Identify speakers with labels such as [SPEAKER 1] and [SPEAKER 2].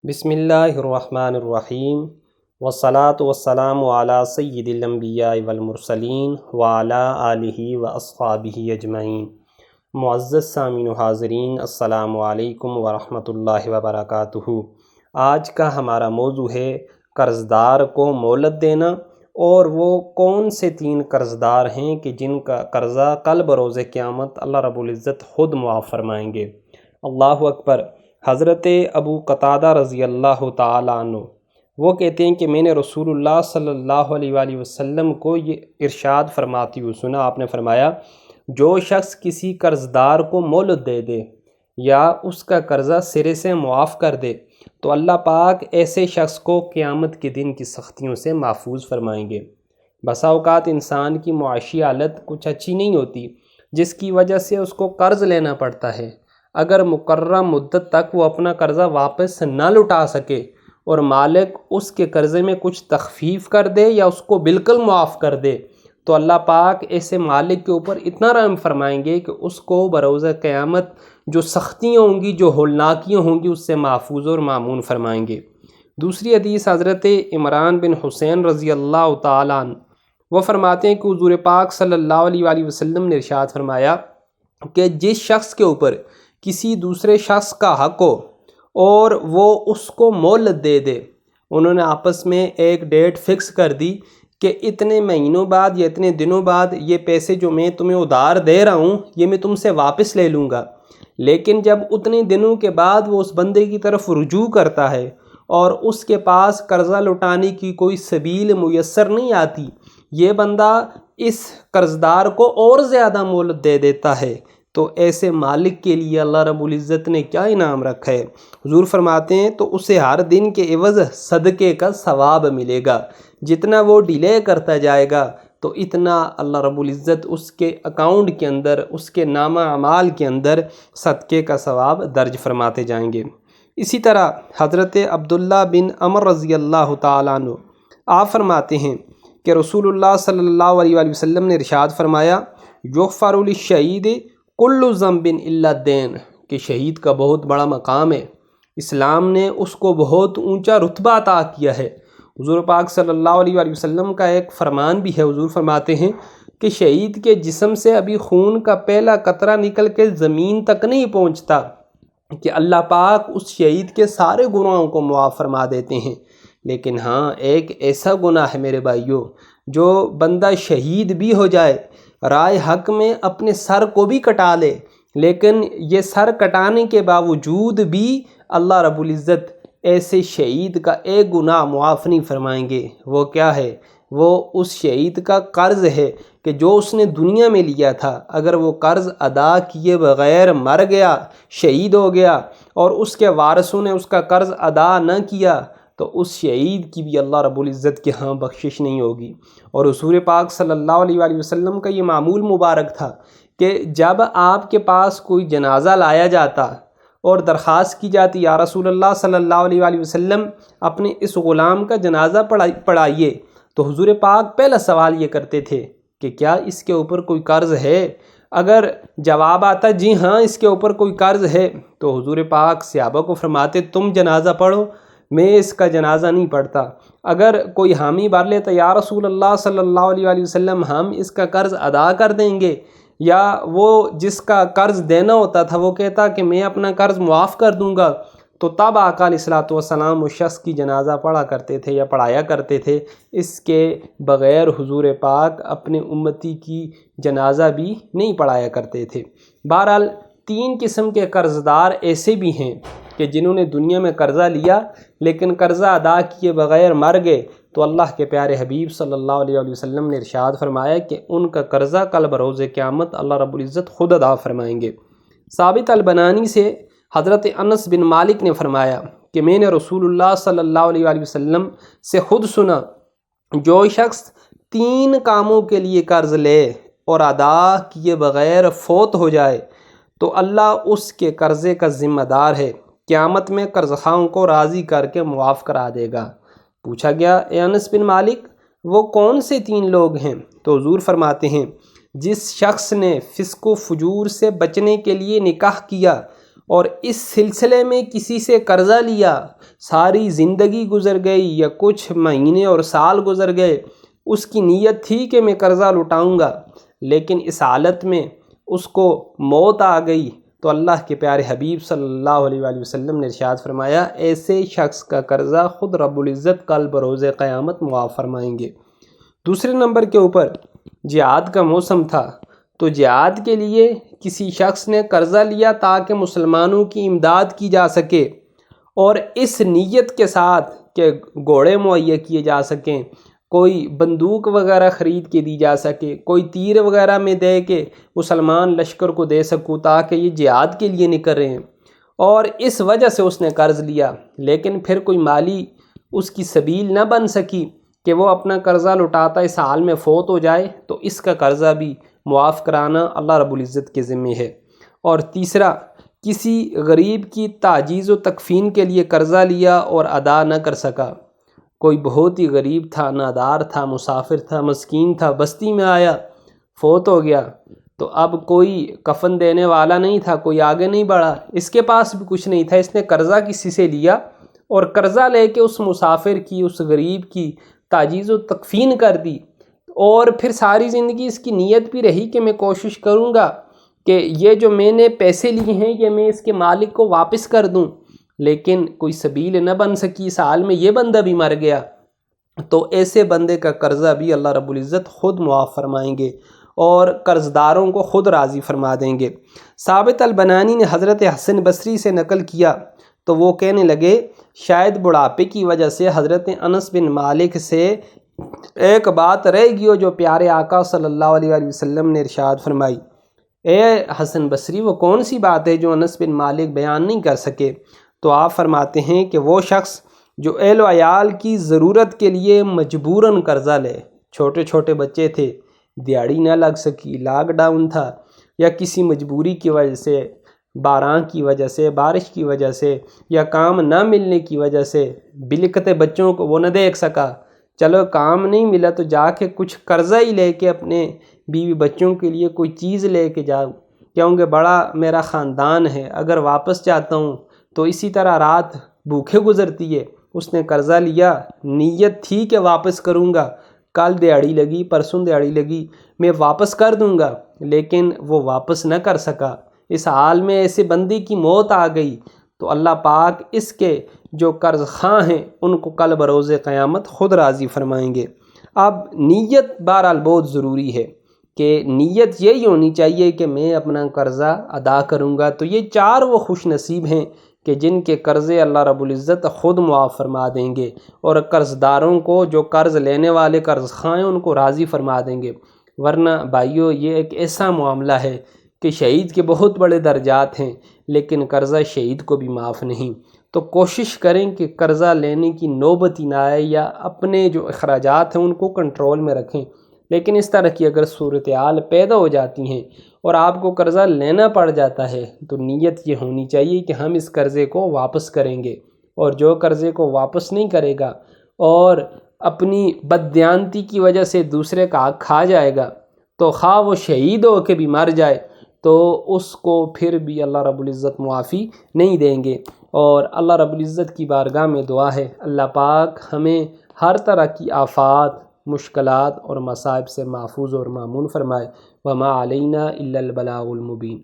[SPEAKER 1] بسم اللہ الرحمن الرحیم والصلاة والسلام علی سید الانبیاء والمرسلین وعلی آلہ واصحابہ اجمعین۔ معزز سامعین و حاضرین، السلام علیکم ورحمۃ اللہ وبرکاتہ۔ آج کا ہمارا موضوع ہے قرض دار کو مہلت دینا، اور وہ کون سے 3 قرض دار ہیں کہ جن کا قرضہ کل بروز قیامت اللہ رب العزت خود معاف فرمائیں گے۔ اللہ اکبر۔ حضرت ابو قتادہ رضی اللہ تعالیٰ عنہ وہ کہتے ہیں کہ میں نے رسول اللہ صلی اللہ علیہ وآلہ وسلم کو یہ ارشاد فرماتی ہوئی سنا۔ آپ نے فرمایا، جو شخص کسی قرض دار کو مہلت دے دے یا اس کا قرضہ سرے سے معاف کر دے تو اللہ پاک ایسے شخص کو قیامت کے دن کی سختیوں سے محفوظ فرمائیں گے۔ بسا اوقات انسان کی معاشی حالت کچھ اچھی نہیں ہوتی، جس کی وجہ سے اس کو قرض لینا پڑتا ہے۔ اگر مقررہ مدت تک وہ اپنا قرضہ واپس نہ لوٹا سکے اور مالک اس کے قرضے میں کچھ تخفیف کر دے یا اس کو بالکل معاف کر دے تو اللہ پاک ایسے مالک کے اوپر اتنا رحم فرمائیں گے کہ اس کو بروز قیامت جو سختیاں ہوں گی، جو ہولناکیاں ہوں گی، اس سے محفوظ اور مامون فرمائیں گے۔ دوسری حدیث حضرت عمران بن حسین رضی اللہ تعالیٰ عنہ وہ فرماتے ہیں کہ حضور پاک صلی اللہ علیہ وآلہ وسلم نے ارشاد فرمایا کہ جس شخص کے اوپر کسی دوسرے شخص کا حق ہو اور وہ اس کو مہلت دے دے، انہوں نے آپس میں ایک ڈیٹ فکس کر دی کہ اتنے مہینوں بعد یا اتنے دنوں بعد یہ پیسے جو میں تمہیں ادھار دے رہا ہوں یہ میں تم سے واپس لے لوں گا، لیکن جب اتنے دنوں کے بعد وہ اس بندے کی طرف رجوع کرتا ہے اور اس کے پاس قرضہ لوٹانے کی کوئی سبیل میسر نہیں آتی، یہ بندہ اس قرض دار کو اور زیادہ مہلت دے دیتا ہے، تو ایسے مالک کے لیے اللہ رب العزت نے کیا انعام رکھا ہے؟ حضور فرماتے ہیں تو اسے ہر دن کے عوض صدقے کا ثواب ملے گا۔ جتنا وہ ڈیلے کرتا جائے گا تو اتنا اللہ رب العزت اس کے اکاؤنٹ کے اندر، اس کے نامہ اعمال کے اندر صدقے کا ثواب درج فرماتے جائیں گے۔ اسی طرح حضرت عبداللہ بن عمر رضی اللہ تعالیٰ عنہ آپ فرماتے ہیں کہ رسول اللہ صلی اللہ علیہ وآلہ وسلم نے ارشاد فرمایا، یغفر للشہید کل ذنب الا الدین، کہ شہید کا بہت بڑا مقام ہے، اسلام نے اس کو بہت اونچا رتبہ عطا کیا ہے۔ حضور پاک صلی اللہ علیہ وآلہ وسلم کا ایک فرمان بھی ہے، حضور فرماتے ہیں کہ شہید کے جسم سے ابھی خون کا پہلا قطرہ نکل کے زمین تک نہیں پہنچتا کہ اللہ پاک اس شہید کے سارے گناہوں کو معاف فرما دیتے ہیں۔ لیکن ہاں، ایک ایسا گناہ ہے میرے بھائیوں، جو بندہ شہید بھی ہو جائے، رائے حق میں اپنے سر کو بھی کٹا لے، لیکن یہ سر کٹانے کے باوجود بھی اللہ رب العزت ایسے شہید کا ایک گناہ معاف نہیں فرمائیں گے۔ وہ کیا ہے؟ وہ اس شہید کا قرض ہے کہ جو اس نے دنیا میں لیا تھا، اگر وہ قرض ادا کیے بغیر مر گیا، شہید ہو گیا، اور اس کے وارثوں نے اس کا قرض ادا نہ کیا تو اس شہید کی بھی اللہ رب العزت کے ہاں بخشش نہیں ہوگی۔ اور حضور پاک صلی اللہ علیہ وآلہ وسلم کا یہ معمول مبارک تھا کہ جب آپ کے پاس کوئی جنازہ لایا جاتا اور درخواست کی جاتی، یا رسول اللہ صلی اللہ علیہ وآلہ وسلم اپنے اس غلام کا جنازہ پڑھائیے، تو حضور پاک پہلا سوال یہ کرتے تھے کہ کیا اس کے اوپر کوئی قرض ہے؟ اگر جواب آتا جی ہاں اس کے اوپر کوئی قرض ہے، تو حضور پاک صحابہ کو فرماتے تم جنازہ پڑھو، میں اس کا جنازہ نہیں پڑھتا۔ اگر کوئی حامی بھر لیتا، یا رسول اللہ صلی اللہ علیہ وآلہ وسلم ہم اس کا قرض ادا کر دیں گے، یا وہ جس کا قرض دینا ہوتا تھا وہ کہتا کہ میں اپنا قرض معاف کر دوں گا، تو تب آقا علیہ الصلوۃ والسلام اس شخص کی جنازہ پڑھا کرتے تھے یا پڑھایا کرتے تھے۔ اس کے بغیر حضور پاک اپنے امتی کی جنازہ بھی نہیں پڑھایا کرتے تھے۔ بہرحال 3 قسم کے قرض دار ایسے بھی ہیں کہ جنہوں نے دنیا میں قرضہ لیا لیکن قرضہ ادا کیے بغیر مر گئے، تو اللہ کے پیارے حبیب صلی اللہ علیہ وآلہ وسلم نے ارشاد فرمایا کہ ان کا قرضہ کل بروز قیامت اللہ رب العزت خود ادا فرمائیں گے۔ ثابت البنانی سے حضرت انس بن مالک نے فرمایا کہ میں نے رسول اللہ صلی اللہ علیہ وآلہ وسلم سے خود سنا، جو شخص 3 کاموں کے لیے قرض لے اور ادا کیے بغیر فوت ہو جائے تو اللہ اس کے قرضے کا ذمہ دار ہے، قیامت میں قرض خواہوں کو راضی کر کے معاف کرا دے گا۔ پوچھا گیا، اے انس بن مالک وہ کون سے 3 لوگ ہیں؟ تو حضور فرماتے ہیں، جس شخص نے فسق و فجور سے بچنے کے لیے نکاح کیا اور اس سلسلے میں کسی سے قرضہ لیا، ساری زندگی گزر گئی یا کچھ مہینے اور سال گزر گئے، اس کی نیت تھی کہ میں قرضہ لوٹاؤں گا، لیکن اس حالت میں اس کو موت آ گئی، تو اللہ کے پیارے حبیب صلی اللہ علیہ وآلہ وسلم نے ارشاد فرمایا ایسے شخص کا قرضہ خود رب العزت کل بروز قیامت معاف فرمائیں گے۔ دوسرے نمبر کے اوپر جہاد کا موسم تھا، تو جہاد کے لیے کسی شخص نے قرضہ لیا تاکہ مسلمانوں کی امداد کی جا سکے، اور اس نیت کے ساتھ کہ گھوڑے مہیا کیے جا سکیں، کوئی بندوق وغیرہ خرید کے دی جا سکے، کوئی تیر وغیرہ میں دے کے مسلمان لشکر کو دے سکوں تاکہ یہ جہاد کے لیے نکل رہے ہیں، اور اس وجہ سے اس نے قرض لیا، لیکن پھر کوئی مالی اس کی سبیل نہ بن سکی کہ وہ اپنا قرضہ لوٹاتا اس حال میں فوت ہو جائے، تو اس کا قرضہ بھی معاف کرانا اللہ رب العزت کے ذمہ ہے۔ اور تیسرا، کسی غریب کی تعجیز و تکفین کے لیے قرضہ لیا اور ادا نہ کر سکا، کوئی بہت ہی غریب تھا، نادار تھا، مسافر تھا، مسکین تھا، بستی میں آیا، فوت ہو گیا، تو اب کوئی کفن دینے والا نہیں تھا، کوئی آگے نہیں بڑھا، اس کے پاس بھی کچھ نہیں تھا، اس نے قرضہ کسی سے لیا اور قرضہ لے کے اس مسافر کی، اس غریب کی تعجیز و تکفین کر دی، اور پھر ساری زندگی اس کی نیت بھی رہی کہ میں کوشش کروں گا کہ یہ جو میں نے پیسے لیے ہیں یہ میں اس کے مالک کو واپس کر دوں، لیکن کوئی سبیل نہ بن سکی، اس حال میں یہ بندہ بھی مر گیا، تو ایسے بندے کا قرضہ بھی اللہ رب العزت خود معاف فرمائیں گے اور قرض داروں کو خود راضی فرما دیں گے۔ ثابت البنانی نے حضرت حسن بصری سے نقل کیا تو وہ کہنے لگے شاید بڑھاپے کی وجہ سے حضرت انس بن مالک سے ایک بات رہ گئی جو پیارے آقا صلی اللہ علیہ وآلہ وسلم نے ارشاد فرمائی، اے حسن بصری وہ کون سی بات ہے جو انس بن مالک بیان نہیں کر سکے؟ تو آپ فرماتے ہیں کہ وہ شخص جو اہل و عیال کی ضرورت کے لیے مجبوراً قرضہ لے، چھوٹے چھوٹے بچے تھے، دیہڑی نہ لگ سکی، لاک ڈاؤن تھا، یا کسی مجبوری کی وجہ سے، باران کی وجہ سے، بارش کی وجہ سے، یا کام نہ ملنے کی وجہ سے بلکتے بچوں کو وہ نہ دیکھ سکا، چلو کام نہیں ملا تو جا کے کچھ قرضہ ہی لے کے اپنے بیوی بچوں کے لیے کوئی چیز لے کے جاؤ، کیونکہ بڑا میرا خاندان ہے، اگر واپس جاتا ہوں تو اسی طرح رات بھوکے گزرتی ہے۔ اس نے قرضہ لیا، نیت تھی کہ واپس کروں گا، کل دیہڑی لگی، پرسوں دیہڑی لگی، میں واپس کر دوں گا، لیکن وہ واپس نہ کر سکا، اس حال میں ایسے بندے کی موت آ گئی، تو اللہ پاک اس کے جو قرض خواہ ہیں ان کو کل بروز قیامت خود راضی فرمائیں گے۔ اب نیت بہرحال بہت ضروری ہے کہ نیت یہی ہونی چاہیے کہ میں اپنا قرضہ ادا کروں گا، تو یہ چار وہ خوش نصیب ہیں کہ جن کے قرضے اللہ رب العزت خود معاف فرما دیں گے، اور قرض داروں کو، جو قرض لینے والے قرض خواہ ہیں، ان کو راضی فرما دیں گے۔ ورنہ بھائیو یہ ایک ایسا معاملہ ہے کہ شہید کے بہت بڑے درجات ہیں، لیکن قرضہ شہید کو بھی معاف نہیں، تو کوشش کریں کہ قرضہ لینے کی نوبت ہی نہ آئے، یا اپنے جو اخراجات ہیں ان کو کنٹرول میں رکھیں، لیکن اس طرح کی اگر صورتحال پیدا ہو جاتی ہیں اور آپ کو قرضہ لینا پڑ جاتا ہے تو نیت یہ ہونی چاہیے کہ ہم اس قرضے کو واپس کریں گے، اور جو قرضے کو واپس نہیں کرے گا اور اپنی بددیانتی کی وجہ سے دوسرے کا حق کھا جائے گا، تو خواہ وہ شہید ہو کے بھی مر جائے تو اس کو پھر بھی اللہ رب العزت معافی نہیں دیں گے۔ اور اللہ رب العزت کی بارگاہ میں دعا ہے اللہ پاک ہمیں ہر طرح کی آفات، مشکلات اور مصائب سے محفوظ اور مامون فرمائے۔ وما علینا الا البلاغ المبین۔